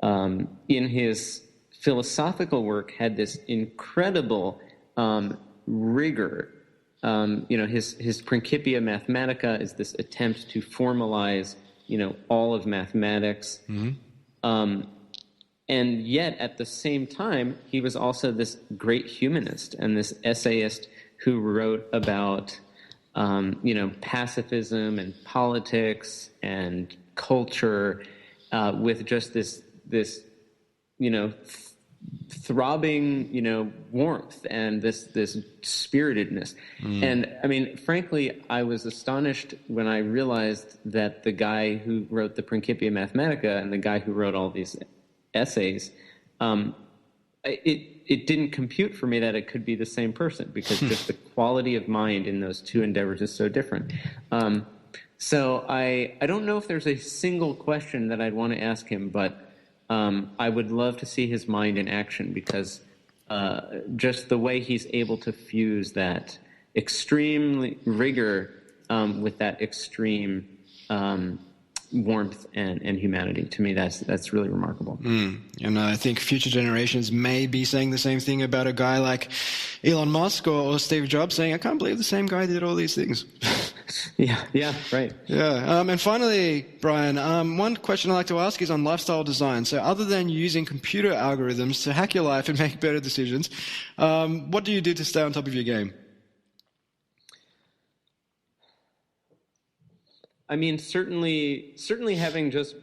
in his philosophical work, had this incredible rigor. His Principia Mathematica is this attempt to formalize, all of mathematics. And yet, at the same time, he was also this great humanist and this essayist who wrote about, pacifism and politics and culture, with just this throbbing, warmth and this spiritedness. And I mean, frankly, I was astonished when I realized that the guy who wrote the Principia Mathematica and the guy who wrote all these essays, it didn't compute for me that it could be the same person, because just the quality of mind in those two endeavors is so different. So I don't know if there's a single question that I'd want to ask him, but I would love to see his mind in action, because just the way he's able to fuse that extreme rigor with that extreme warmth and humanity, to me, that's really remarkable. And I think future generations may be saying the same thing about a guy like Elon Musk or Steve Jobs, saying, I can't believe the same guy did all these things. Yeah, right. Yeah. And finally, Brian, one question I like to ask is on lifestyle design. So other than using computer algorithms to hack your life and make better decisions, what do you do to stay on top of your game? I mean, certainly having just,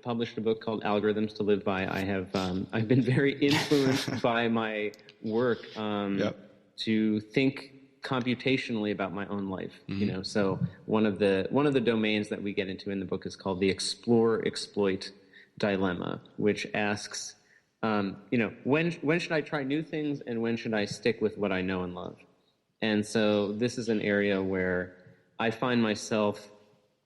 published a book called Algorithms to Live By, I've been very influenced by my work to think computationally about my own life. So one of the domains that we get into in the book is called the explore-exploit dilemma, which asks, when should I try new things and when should I stick with what I know and love? And so this is an area where I find myself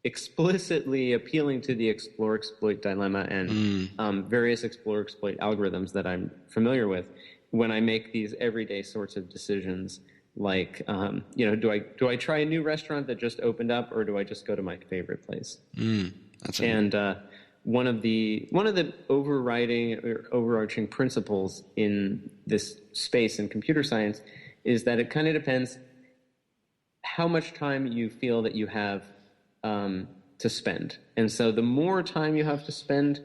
explicitly appealing to the explore-exploit dilemma and various explore-exploit algorithms that I'm familiar with when I make these everyday sorts of decisions, like, do I try a new restaurant that just opened up, or do I just go to my favorite place? One of the overarching principles in this space in computer science is that it kind of depends how much time you feel that you have to spend. And so the more time you have to spend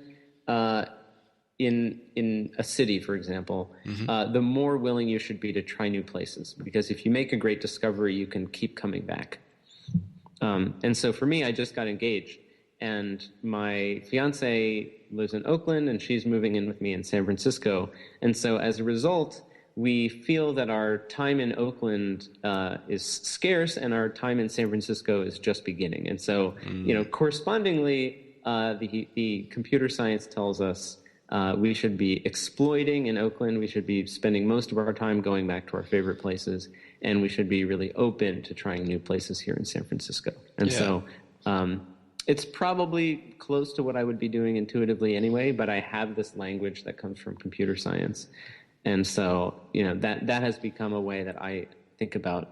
in a city, for example, the more willing you should be to try new places. Because if you make a great discovery, you can keep coming back. And so for me, I just got engaged. And my fiance lives in Oakland, and she's moving in with me in San Francisco. And so as a result, we feel that our time in Oakland is scarce, and our time in San Francisco is just beginning. And so, correspondingly, the computer science tells us we should be exploiting in Oakland. We should be spending most of our time going back to our favorite places, and we should be really open to trying new places here in San Francisco. And so it's probably close to what I would be doing intuitively anyway, but I have this language that comes from computer science. And so, that has become a way that I think about,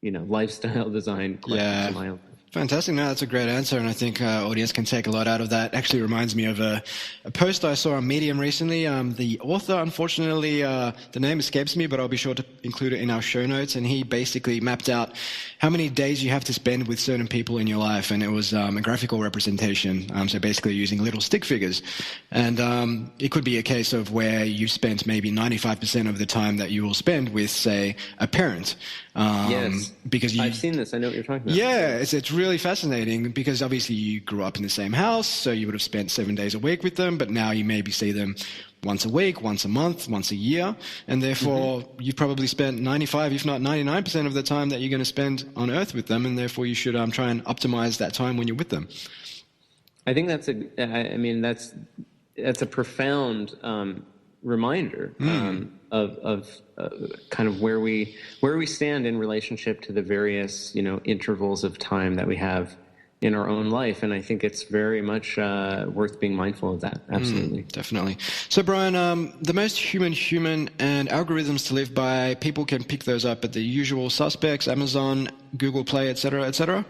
lifestyle design questions in my own life. Fantastic. No, that's a great answer, and I think audience can take a lot out of that. Actually reminds me of a post I saw on Medium recently. The author, unfortunately, the name escapes me, but I'll be sure to include it in our show notes, and he basically mapped out how many days you have to spend with certain people in your life, and it was a graphical representation, so basically using little stick figures. And it could be a case of where you spent maybe 95% of the time that you will spend with, say, a parent. Yes, because I've seen this. I know what you're talking about. Yeah, it's really fascinating because obviously you grew up in the same house, so you would have spent 7 days a week with them, but now you maybe see them once a week, once a month, once a year, and therefore you've probably spent 95, if not 99% of the time that you're going to spend on Earth with them, and therefore you should try and optimize that time when you're with them. I think that's a profound reminder of kind of where we stand in relationship to the various intervals of time that we have in our own life, and I think it's very much worth being mindful of that. Absolutely, definitely. So, Brian, the most human and algorithms to live by, people can pick those up at the usual suspects: Amazon, Google Play, etc., etc.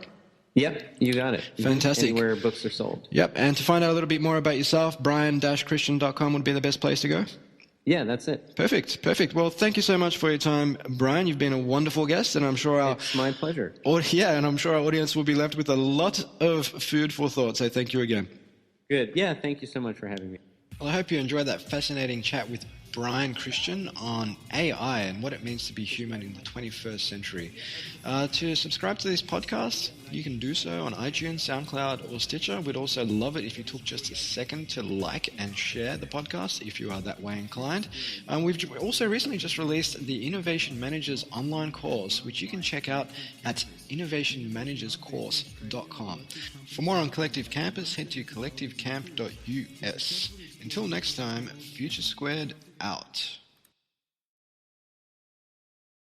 Yep, you got it. Fantastic. Anywhere books are sold. Yep, and to find out a little bit more about yourself, brian-christian.com would be the best place to go? Yeah, that's it. Perfect. Well, thank you so much for your time, Brian. You've been a wonderful guest, and I'm sure it's my pleasure. And I'm sure our audience will be left with a lot of food for thought, so thank you again. Good. Yeah, thank you so much for having me. Well, I hope you enjoyed that fascinating chat with Brian Christian on AI and what it means to be human in the 21st century. To subscribe to this podcast, you can do so on iTunes, SoundCloud, or Stitcher. We'd also love it if you took just a second to like and share the podcast if you are that way inclined. We've also recently just released the Innovation Managers online course, which you can check out at innovationmanagerscourse.com. For more on Collective Campus, head to collectivecamp.us. Until next time, Future² out.